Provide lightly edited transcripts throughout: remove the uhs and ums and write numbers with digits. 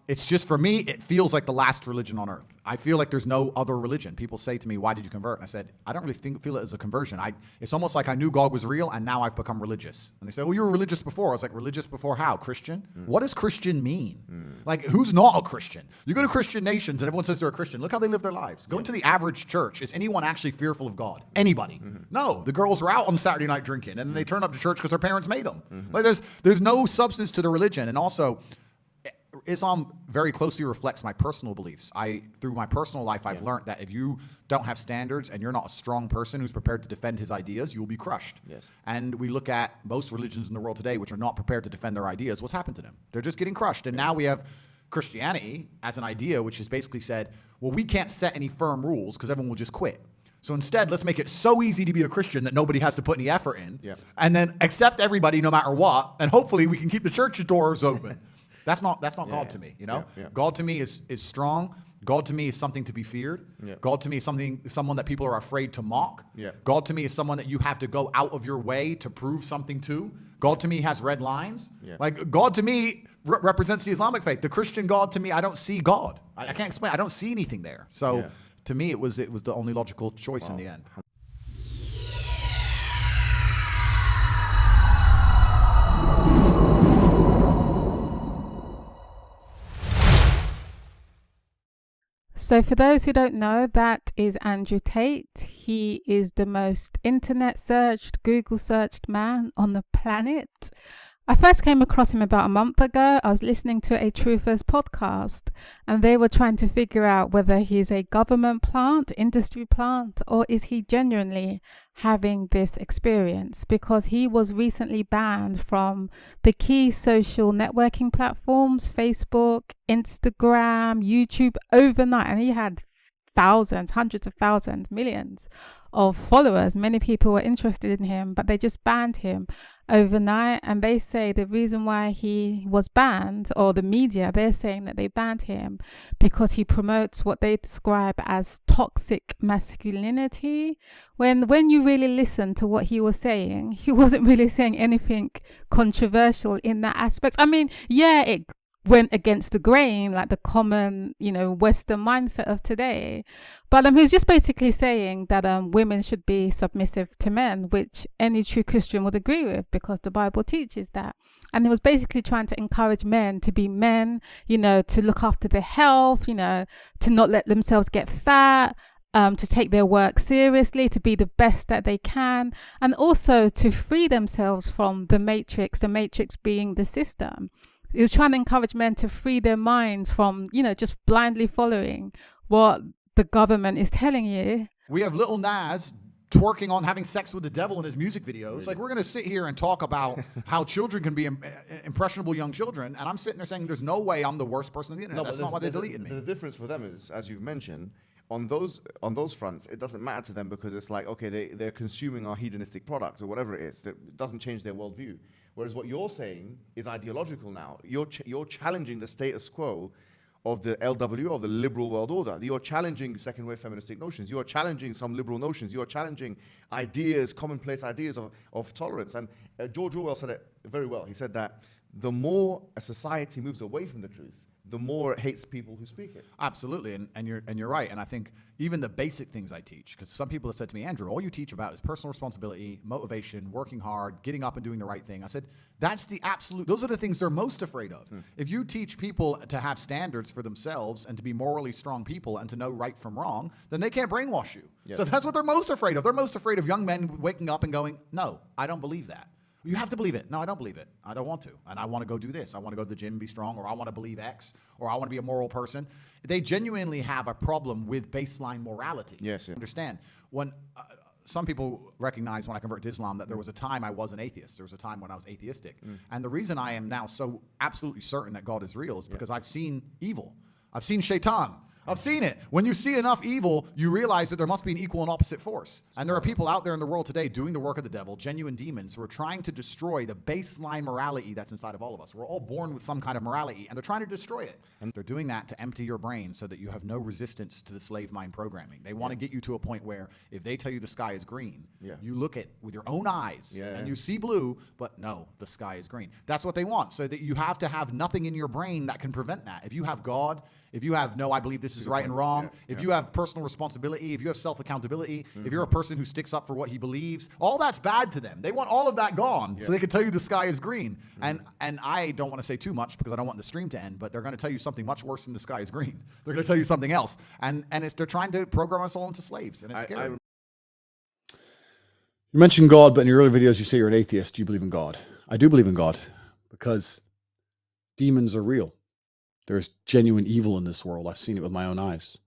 It's just, for me, it feels like the last religion on earth. I feel like there's no other religion. People say to me, why did you convert? And I said, I don't really feel it as a conversion. It's almost like I knew God was real and now I've become religious. And they say, well, you were religious before. I was like, religious before how? Christian? What does Christian mean? Like, who's not a Christian? You go to Christian nations and everyone says they're a Christian. Look how they live their lives. Go into the average church. Is anyone actually fearful of God? Anybody? No. The girls were out on Saturday night drinking and then they turn up to church because their parents made them. Like, there's no substance to the religion. And also, Islam very closely reflects my personal beliefs. Through my personal life, I've learned that if you don't have standards and you're not a strong person who's prepared to defend his ideas, you will be crushed. Yes. And we look at most religions in the world today, which are not prepared to defend their ideas. What's happened to them? They're just getting crushed. And now we have Christianity as an idea, which has basically said, well, we can't set any firm rules because everyone will just quit. So instead, let's make it so easy to be a Christian that nobody has to put any effort in. And then accept everybody no matter what. And hopefully we can keep the church doors open. That's not God to me, you know? God to me is strong. God to me is something to be feared. God to me is someone that people are afraid to mock. God to me is someone that you have to go out of your way to prove something to. God to me has red lines. Like, God to me represents the Islamic faith. The Christian God to me, I don't see God. I can't explain. I don't see anything there. So to me, it was the only logical choice in the end. So for those who don't know, that is Andrew Tate. He is the most internet searched, Google searched man on the planet. I first came across him about a month ago. I was listening to a Truthers podcast and they were trying to figure out whether he's a government plant, industry plant, or is he genuinely having this experience, because he was recently banned from the key social networking platforms, Facebook, Instagram, YouTube, overnight. And he had thousands, hundreds of thousands, millions of followers. Many people were interested in him, but they just banned him overnight. And they say the reason why he was banned, or the media, they're saying that they banned him because he promotes what they describe as toxic masculinity. When you really listen to what he was saying, he wasn't really saying anything controversial in that aspect. I mean, yeah, it went against the grain, like the common, Western mindset of today. But he was just basically saying that women should be submissive to men, which any true Christian would agree with, because the Bible teaches that. And he was basically trying to encourage men to be men, to look after their health, to not let themselves get fat, to take their work seriously, to be the best that they can, and also to free themselves from the matrix being the system. He was trying to encourage men to free their minds from, just blindly following what the government is telling you. We have Lil Nas twerking on having sex with the devil in his music videos. Like, we're going to sit here and talk about how children can be impressionable young children, and I'm sitting there saying there's no way I'm the worst person on the internet. That's not why they deleted me. The difference for them is, as you've mentioned, on those fronts, it doesn't matter to them, because it's like, okay, they're consuming our hedonistic products or whatever it is. It doesn't change their worldview. Whereas what you're saying is ideological now. You're challenging the status quo of the LW, of the liberal world order. You're challenging second wave feministic notions. You are challenging some liberal notions. You are challenging ideas, commonplace ideas of tolerance. And George Orwell said it very well. He said that the more a society moves away from the truth, the more it hates people who speak it. Absolutely, and you're right. And I think even the basic things I teach, because some people have said to me, Andrew, all you teach about is personal responsibility, motivation, working hard, getting up and doing the right thing. I said, those are the things they're most afraid of. If you teach people to have standards for themselves and to be morally strong people and to know right from wrong, then they can't brainwash you. Yes. So that's what they're most afraid of. They're most afraid of young men waking up and going, no, I don't believe that. You have to believe it. No, I don't believe it. I don't want to. And I want to go do this. I want to go to the gym and be strong, or I want to believe X, or I want to be a moral person. They genuinely have a problem with baseline morality. Yes. Yeah. Understand? When some people recognize when I converted to Islam that there was a time I was an atheist. There was a time when I was atheistic. And the reason I am now so absolutely certain that God is real is because I've seen evil. I've seen shaitan. I've seen it. When you see enough evil, you realize that there must be an equal and opposite force. And there are people out there in the world today doing the work of the devil, genuine demons, who are trying to destroy the baseline morality that's inside of all of us. We're all born with some kind of morality, and they're trying to destroy it. And they're doing that to empty your brain so that you have no resistance to the slave mind programming. They want to get you to a point where if they tell you the sky is green, you look at with your own eyes and you see blue, but no, the sky is green. That's what they want, so that you have to have nothing in your brain that can prevent that. If you have God, if you have, no, I believe this is right and wrong, if you have personal responsibility, if you have self-accountability, if you're a person who sticks up for what he believes, all that's bad to them. They want all of that gone so they can tell you the sky is green. And I don't want to say too much because I don't want the stream to end, but they're going to tell you something much worse than the sky is green. They're going to tell you something else. And they're trying to program us all into slaves, and it's scary. You mentioned God, but in your earlier videos you say you're an atheist. Do you believe in God? I do believe in God because demons are real. There's genuine evil in this world. I've seen it with my own eyes.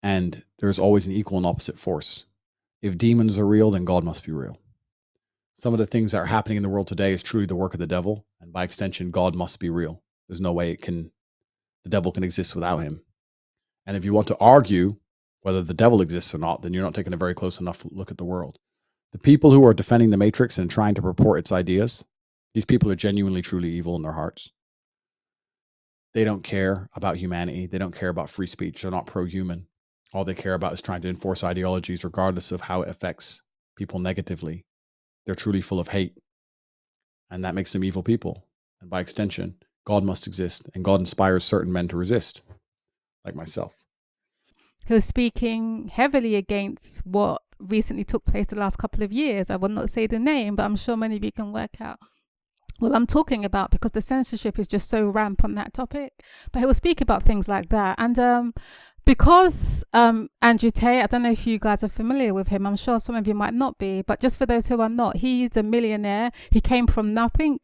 And there's always an equal and opposite force. If demons are real, then God must be real. Some of the things that are happening in the world today is truly the work of the devil. And by extension, God must be real. There's no way the devil can exist without him. And if you want to argue whether the devil exists or not, then you're not taking a very close enough look at the world. The people who are defending the Matrix and trying to purport its ideas, these people are genuinely, truly evil in their hearts. They don't care about humanity. They don't care about free speech. They're not pro-human. All they care about is trying to enforce ideologies regardless of how it affects people negatively. They're truly full of hate. And that makes them evil people. And by extension, God must exist. And God inspires certain men to resist, like myself. He was speaking heavily against what recently took place the last couple of years. I will not say the name, but I'm sure many of you can work out what I'm talking about, because the censorship is just so rampant on that topic. But he will speak about things like that. And because Andrew Tate, I don't know if you guys are familiar with him. I'm sure some of you might not be. But just for those who are not, he's a millionaire. He came from nothing.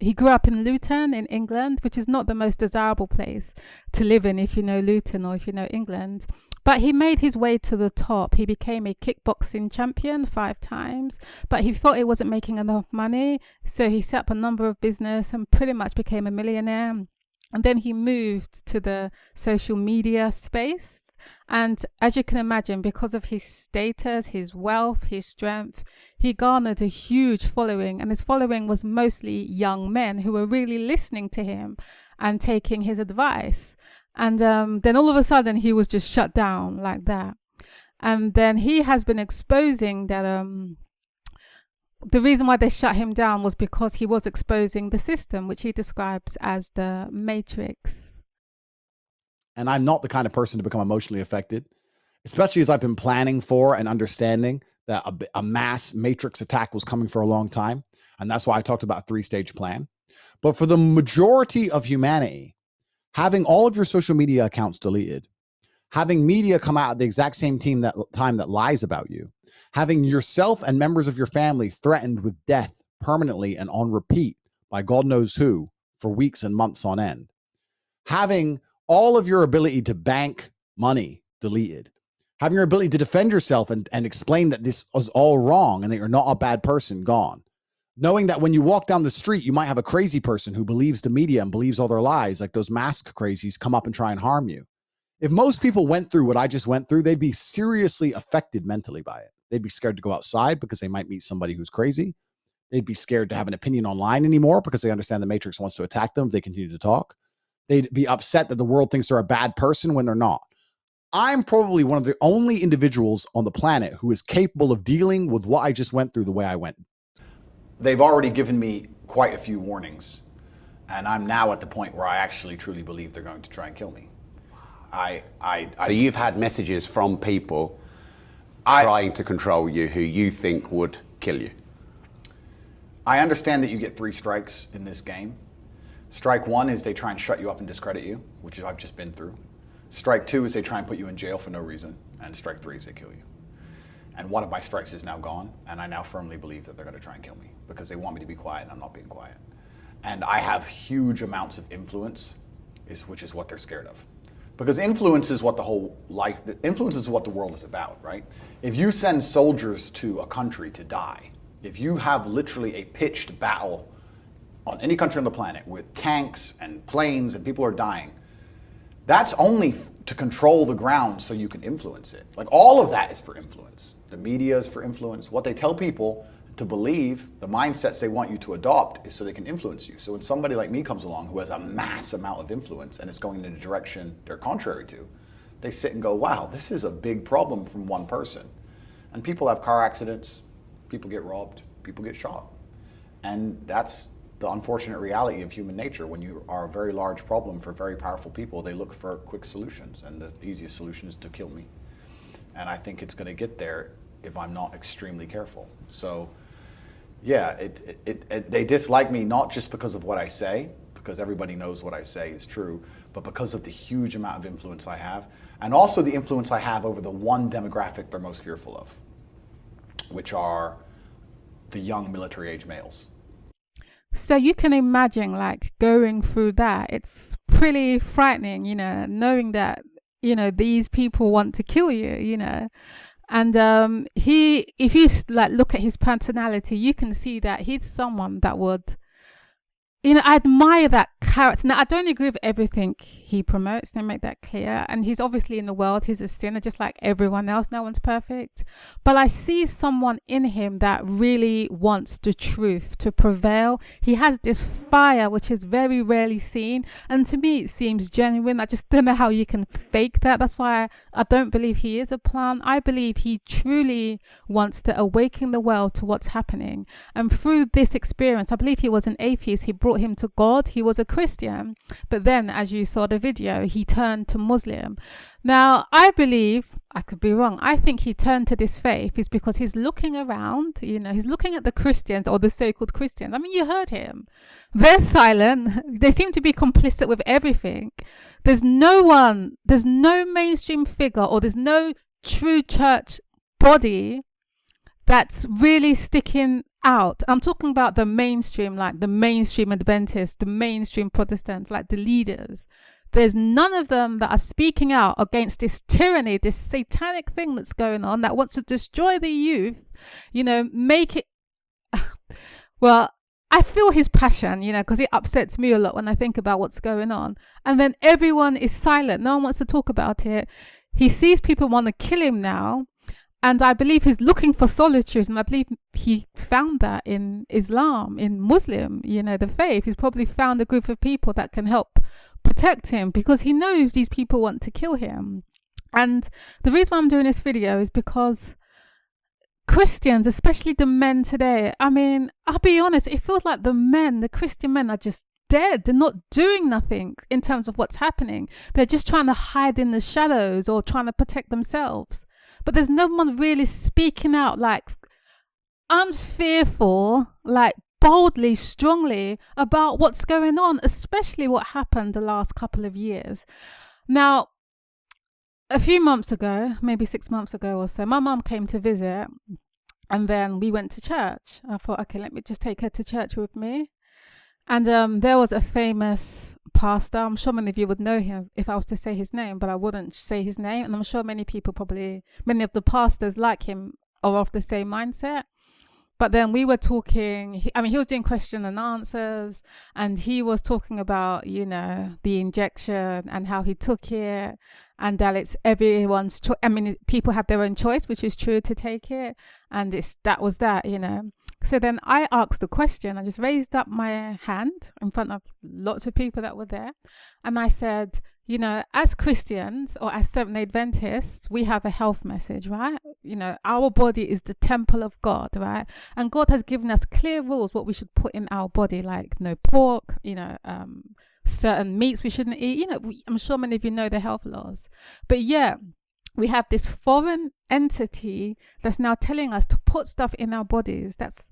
He grew up in Luton in England, which is not the most desirable place to live in if you know Luton or if you know England. But he made his way to the top. He became a kickboxing champion 5 times, but he thought he wasn't making enough money. So he set up a number of business and pretty much became a millionaire. And then he moved to the social media space. And as you can imagine, because of his status, his wealth, his strength, he garnered a huge following. And his following was mostly young men who were really listening to him and taking his advice. And then all of a sudden, he was just shut down like that. And then he has been exposing that the reason why they shut him down was because he was exposing the system, which he describes as the Matrix. And I'm not the kind of person to become emotionally affected, especially as I've been planning for and understanding that a mass Matrix attack was coming for a long time. And that's why I talked about a 3-stage plan. But for the majority of humanity, having all of your social media accounts deleted, having media come out at the exact same time that lies about you, having yourself and members of your family threatened with death permanently and on repeat by God knows who for weeks and months on end, having all of your ability to bank money deleted, having your ability to defend yourself and explain that this is all wrong and that you're not a bad person gone, knowing that when you walk down the street, you might have a crazy person who believes the media and believes all their lies, like those mask crazies come up and try and harm you. If most people went through what I just went through, they'd be seriously affected mentally by it. They'd be scared to go outside because they might meet somebody who's crazy. They'd be scared to have an opinion online anymore because they understand the Matrix wants to attack them if they continue to talk. They'd be upset that the world thinks they're a bad person when they're not. I'm probably one of the only individuals on the planet who is capable of dealing with what I just went through the way I went. They've already given me quite a few warnings, and I'm now at the point where I actually truly believe they're going to try and kill me. So you've had messages from people trying to control you who you think would kill you? I understand that you get 3 strikes in this game. Strike 1 is they try and shut you up and discredit you, which I've just been through. Strike 2 is they try and put you in jail for no reason, and strike 3 is they kill you. And one of my strikes is now gone, and I now firmly believe that they're going to try and kill me because they want me to be quiet, and I'm not being quiet. And I have huge amounts of influence, which is what they're scared of. Because influence is what influence is what the world is about, right? If you send soldiers to a country to die, if you have literally a pitched battle on any country on the planet with tanks and planes and people are dying, That's only to control the ground so you can influence it. Like all of that is for influence. The media is for influence. What they tell people to believe, the mindsets they want you to adopt is so they can influence you. So when somebody like me comes along who has a mass amount of influence and it's going in a direction they're contrary to, they sit and go, wow, this is a big problem from one person. And people have car accidents, people get robbed, people get shot. And that's the unfortunate reality of human nature. When you are a very large problem for very powerful people, they look for quick solutions, and the easiest solution is to kill me. And I think it's going to get there if I'm not extremely careful. So yeah, they dislike me not just because of what I say, because everybody knows what I say is true, but because of the huge amount of influence I have, and also the influence I have over the one demographic they're most fearful of, which are the young military-age males. So you can imagine like going through that. It's pretty frightening, you know, knowing that, you know, these people want to kill you, you know. And if you like look at his personality, you can see that he's someone that would, you know, I admire that character. Now, I don't agree with everything he promotes, to make that clear. And he's obviously in the world, he's a sinner just like everyone else. No one's perfect. But I see someone in him that really wants the truth to prevail. He has this fire, which is very rarely seen. And to me, it seems genuine. I just don't know how you can fake that. That's why I don't believe he is a plant. I believe he truly wants to awaken the world to what's happening. And through this experience, I believe he was an atheist. He brought him to God. He was a Christian, but then, as you saw the video, he turned to Muslim. Now, I believe, I could be wrong, I think he turned to this faith is because he's looking around, you know, he's looking at the Christians, or the so-called Christians. I mean, you heard him. They're silent. They seem to be complicit with everything. There's no mainstream figure, or there's no true church body that's really sticking out. I'm talking about the mainstream, like the mainstream Adventists, the mainstream Protestants, like the leaders. There's none of them that are speaking out against this tyranny, this satanic thing that's going on that wants to destroy the youth, you know, make it. Well, I feel his passion, you know, because it upsets me a lot when I think about what's going on. And then everyone is silent. No one wants to talk about it. He sees people want to kill him now. And I believe he's looking for solitude. And I believe he found that in Islam, in Muslim, you know, the faith. He's probably found a group of people that can help protect him, because he knows these people want to kill him. And the reason why I'm doing this video is because Christians, especially the men today, I mean, I'll be honest, it feels like the Christian men are just dead. They're not doing nothing in terms of what's happening. They're just trying to hide in the shadows or trying to protect themselves. But there's no one really speaking out like unfearful, like boldly, strongly about what's going on, especially what happened the last couple of years. Now, a few months ago, maybe 6 months ago or so, my mum came to visit, and then we went to church. I thought, okay, let me just take her to church with me. And there was a famous pastor. I'm sure many of you would know him if I was to say his name, but I wouldn't say his name. And I'm sure many of the pastors like him are of the same mindset. But then we were talking, he was doing question and answers, and he was talking about, you know, the injection and how he took it, and that it's everyone's choice. I mean, people have their own choice, which is true, to take it. And that was that, you know. So then I asked the question. I just raised up my hand in front of lots of people that were there. And I said, you know, as Christians or as Seventh-day Adventists, we have a health message, right? You know, our body is the temple of God, right? And God has given us clear rules what we should put in our body, like no pork, you know, certain meats we shouldn't eat. You know, I'm sure many of you know the health laws. But yeah, we have this foreign entity that's now telling us to put stuff in our bodies that's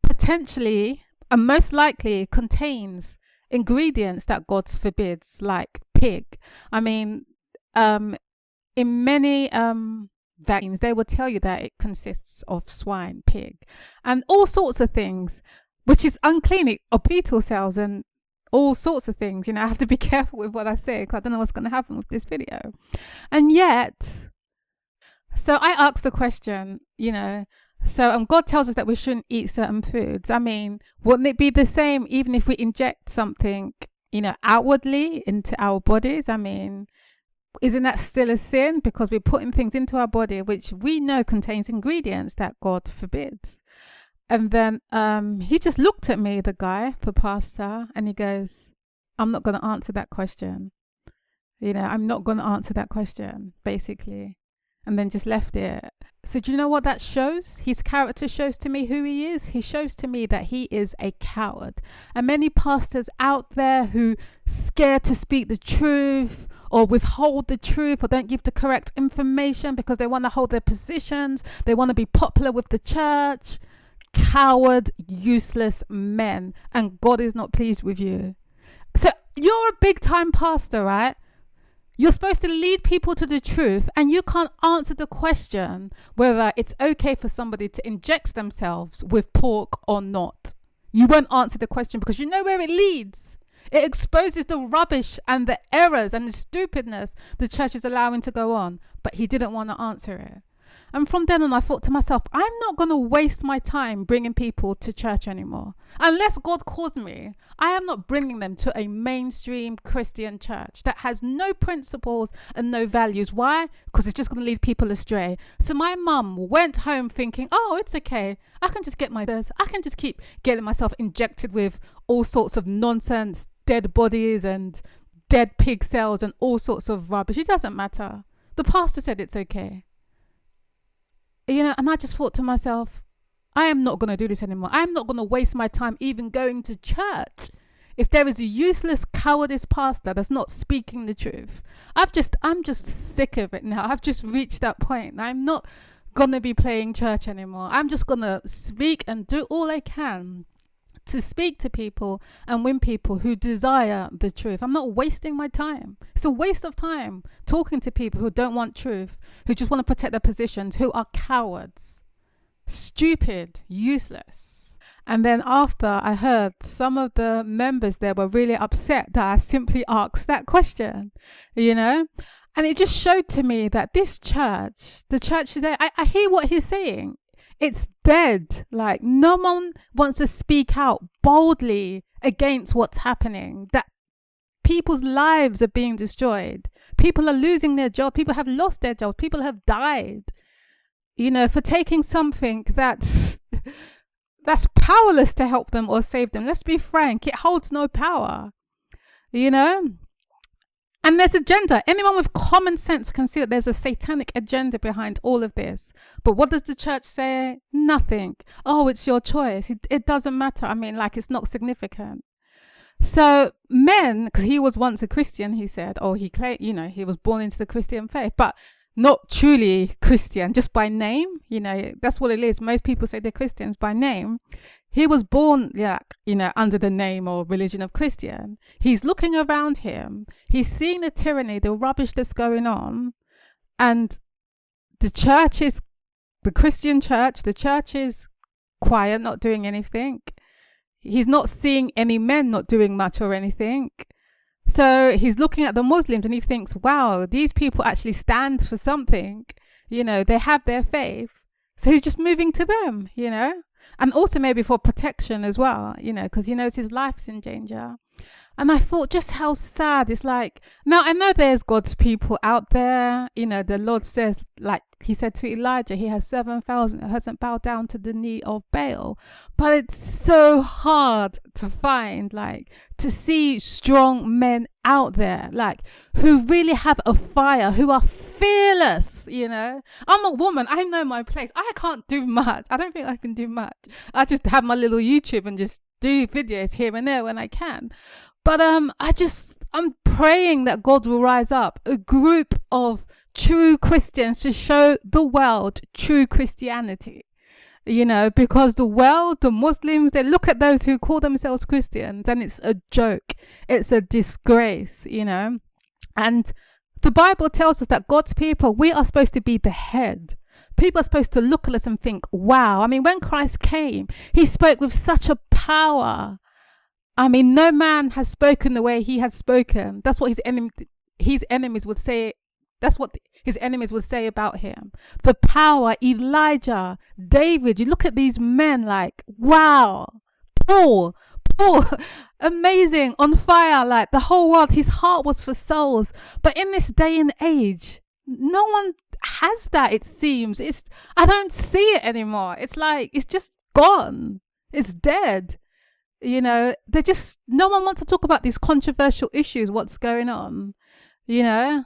potentially and most likely contains ingredients that God forbids, like pig. I mean, in many vaccines, they will tell you that it consists of swine, pig, and all sorts of things, which is unclean, or beetle cells and all sorts of things. You know, I have to be careful with what I say because I don't know what's going to happen with this video. And yet, so I asked the question, you know, so God tells us that we shouldn't eat certain foods. I mean, wouldn't it be the same even if we inject something outwardly into our bodies. I mean, isn't that still a sin? Because we're putting things into our body which we know contains ingredients that God forbids. And then he just looked at me, the pastor, and he goes, I'm not going to answer that question. I'm not going to answer that question, basically. And then just left it. So do you know what that shows? His character shows to me who he is. He shows to me that he is a coward. And many pastors out there who scared to speak the truth or withhold the truth or don't give the correct information because they want to hold their positions. They want to be popular with the church. Coward, useless men. And God is not pleased with you. So you're a big time pastor, right? You're supposed to lead people to the truth, and you can't answer the question whether it's okay for somebody to inject themselves with pork or not. You won't answer the question because you know where it leads. It exposes the rubbish and the errors and the stupidness the church is allowing to go on, but he didn't want to answer it. And from then on, I thought to myself, I'm not going to waste my time bringing people to church anymore. Unless God calls me, I am not bringing them to a mainstream Christian church that has no principles and no values. Why? Because it's just going to lead people astray. So my mum went home thinking, oh, it's okay. I can just keep getting myself injected with all sorts of nonsense, dead bodies and dead pig cells and all sorts of rubbish. It doesn't matter. The pastor said it's okay. And I just thought to myself, I am not going to do this anymore. I'm not going to waste my time even going to church if there is a useless, cowardice pastor that's not speaking the truth. I'm just sick of it now. I've just reached that point. I'm not going to be playing church anymore. I'm just going to speak and do all I can to speak to people and win people who desire the truth. I'm not wasting my time. It's a waste of time talking to people who don't want truth, who just want to protect their positions, who are cowards, stupid, useless. And then after I heard some of the members there were really upset that I simply asked that question, and it just showed to me that this church, the church today, I hear what he's saying. It's dead. Like, no one wants to speak out boldly against what's happening, that people's lives are being destroyed. People are losing their job. People have lost their jobs. People have died, for taking something that's powerless to help them or save them. Let's be frank. It holds no power, And there's agenda. Anyone with common sense can see that there's a satanic agenda behind all of this. But what does the church say? Nothing. Oh, it's your choice. It doesn't matter. I mean, like, it's not significant. So men, because he was once a Christian, he said, he claimed, he was born into the Christian faith, but not truly Christian, just by name. That's what it is. Most people say they're Christians by name. He was born, under the name or religion of Christian. He's looking around him. He's seeing the tyranny, the rubbish that's going on. And the Christian church, the church is quiet, not doing anything. He's not seeing any men not doing much or anything. So he's looking at the Muslims and he thinks, wow, these people actually stand for something. They have their faith. So he's just moving to them, And also maybe for protection as well, because he knows his life's in danger. And I thought just how sad. It's like, now I know there's God's people out there. The Lord says, like he said to Elijah, he has 7,000 hasn't bowed down to the knee of Baal. But it's so hard to find, to see strong men out there, who really have a fire, who are fearless, I'm a woman. I know my place. I can't do much. I don't think I can do much. I just have my little YouTube and just do videos here and there when I can. But I'm praying that God will rise up a group of true Christians to show the world true Christianity, because the world, the Muslims, they look at those who call themselves Christians and it's a joke. It's a disgrace, and the Bible tells us that God's people, we are supposed to be the head. People are supposed to look at us and think, wow. I mean, when Christ came, he spoke with such a power. I mean, no man has spoken the way he had spoken. That's what his enemies would say. That's what his enemies would say about him. The power, Elijah, David. You look at these men like, wow. Paul Oh, amazing, on fire, like the whole world. His heart was for souls. But in this day and age, no one has that, it seems. I don't see it anymore. It's like, it's just gone. It's dead. You know, no one wants to talk about these controversial issues, what's going on. You know,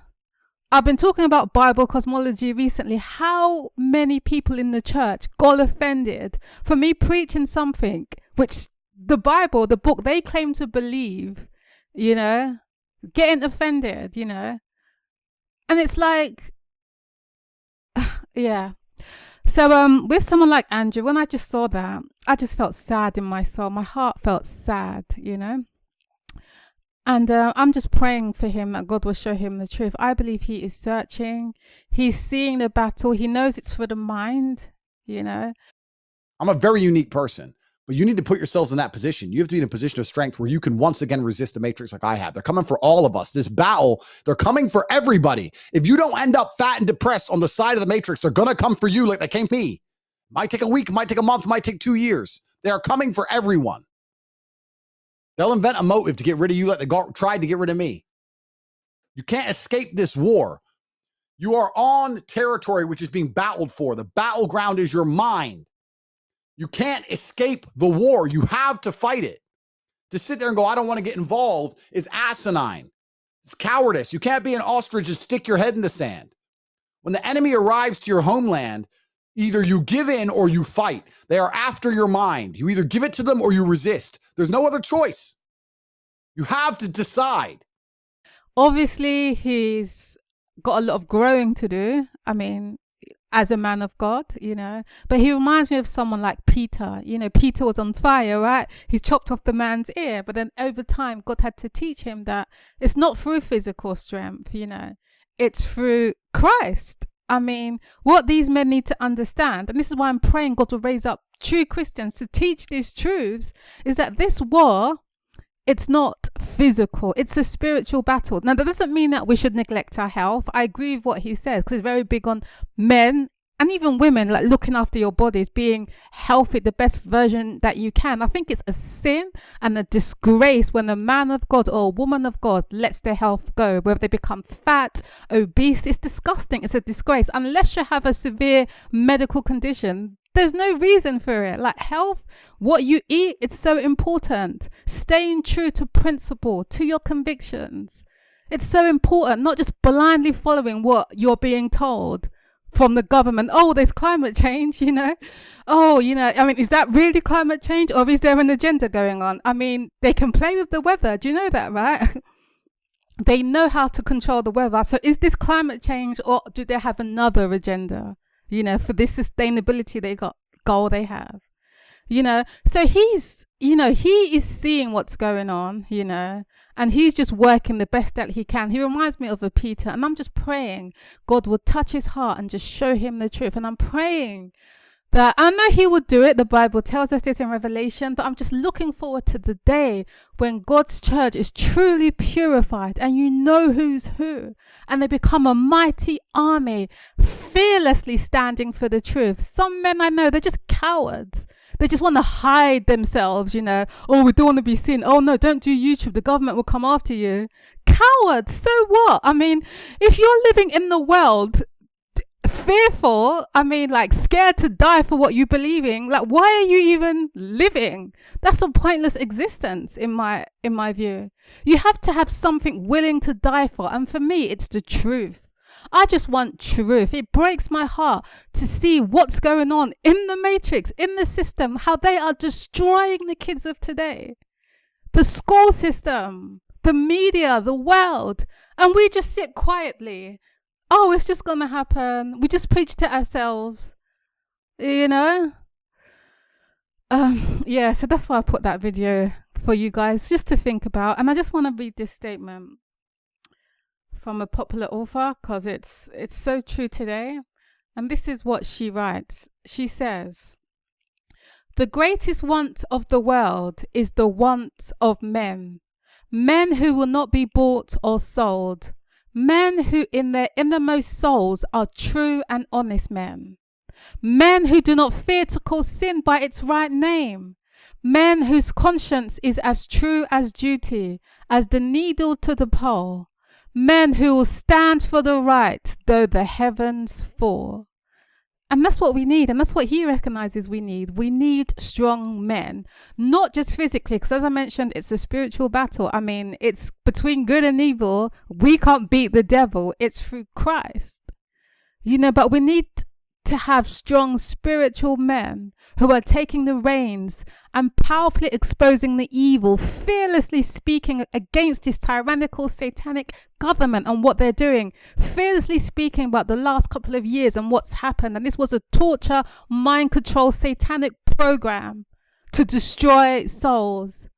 I've been talking about Bible cosmology recently. How many people in the church got offended for me preaching something which the Bible, the book they claim to believe, you know, getting offended, you know. And it's like, yeah. So with someone like Andrew, when I just saw that, I just felt sad in my soul. My heart felt sad, you know. And I'm just praying for him that God will show him the truth. I believe he is searching. He's seeing the battle. He knows it's for the mind, you know. I'm a very unique person, but you need to put yourselves in that position. You have to be in a position of strength where you can once again resist the matrix like I have. They're coming for all of us. This battle, they're coming for everybody. If you don't end up fat and depressed on the side of the matrix, they're going to come for you like they came for me. Might take a week, might take a month, might take 2 years. They are coming for everyone. They'll invent a motive to get rid of you like they tried to get rid of me. You can't escape this war. You are on territory which is being battled for. The battleground is your mind. You can't escape the war. You have to fight it. To sit there and go, I don't want to get involved, is asinine. It's cowardice. You can't be an ostrich and stick your head in the sand. When the enemy arrives to your homeland, either you give in or you fight. They are after your mind. You either give it to them or you resist. There's no other choice. You have to decide. Obviously, he's got a lot of growing to do. I mean, as a man of God, you know. But he reminds me of someone like Peter. You know, Peter was on fire, right? He chopped off the man's ear. But then over time, God had to teach him that it's not through physical strength, you know. It's through Christ. I mean, what these men need to understand, and this is why I'm praying God will raise up true Christians to teach these truths, is that this war, it's not physical, it's a spiritual battle. Now, that doesn't mean that we should neglect our health. I agree with what he says, because it's very big on men and even women, like looking after your bodies, being healthy, the best version that you can. I think it's a sin and a disgrace when a man of God or a woman of God lets their health go, whether they become fat, obese. It's disgusting. It's a disgrace. Unless you have a severe medical condition, there's no reason for it. Like health, what you eat, it's so important. Staying true to principle, to your convictions. It's so important, not just blindly following what you're being told from the government. Oh, there's climate change, you know. Oh, you know, I mean, is that really climate change, or is there an agenda going on? I mean, they can play with the weather. Do you know that, right? They know how to control the weather. So is this climate change, or do they have another agenda, you know, for this sustainability goal they have? You know, so he's, you know, he is seeing what's going on, you know, and he's just working the best that he can. He reminds me of a Peter, and I'm just praying God will touch his heart and just show him the truth. And I'm praying that, I know he would do it. The Bible tells us this in Revelation, but I'm just looking forward to the day when God's church is truly purified and you know who's who, and they become a mighty army, fearlessly standing for the truth. Some men I know, they're just cowards. They just want to hide themselves, you know. Oh, we don't want to be seen. Oh, no, don't do YouTube. The government will come after you. Cowards. So what? I mean, if you're living in the world fearful, I mean, like scared to die for what you believe in, like, why are you even living? That's a pointless existence in my view. You have to have something willing to die for. And for me, it's the truth. I just want truth. It breaks my heart to see what's going on in the matrix, in the system, how they are destroying the kids of today. The school system, the media, the world. And we just sit quietly. Oh, it's just going to happen. We just preach to ourselves, you know? Yeah, so that's why I put that video for you guys just to think about. And I just want to read this statement from a popular author, because it's so true today. And this is what she writes. She says, "The greatest want of the world is the want of men. Men who will not be bought or sold. Men who in their innermost souls are true and honest men. Men who do not fear to call sin by its right name. Men whose conscience is as true as duty, as the needle to the pole. Men who will stand for the right, though the heavens fall. And that's what we need. And that's what he recognizes we need. We need strong men, not just physically, because as I mentioned, it's a spiritual battle. I mean, it's between good and evil. We can't beat the devil. It's through Christ, but we need to have strong spiritual men who are taking the reins and powerfully exposing the evil, fearlessly speaking against this tyrannical satanic government and what they're doing, fearlessly speaking about the last couple of years and what's happened. And this was a torture, mind control, satanic program to destroy souls.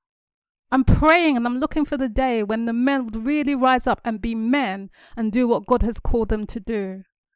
I'm praying and I'm looking for the day when the men would really rise up and be men and do what God has called them to do.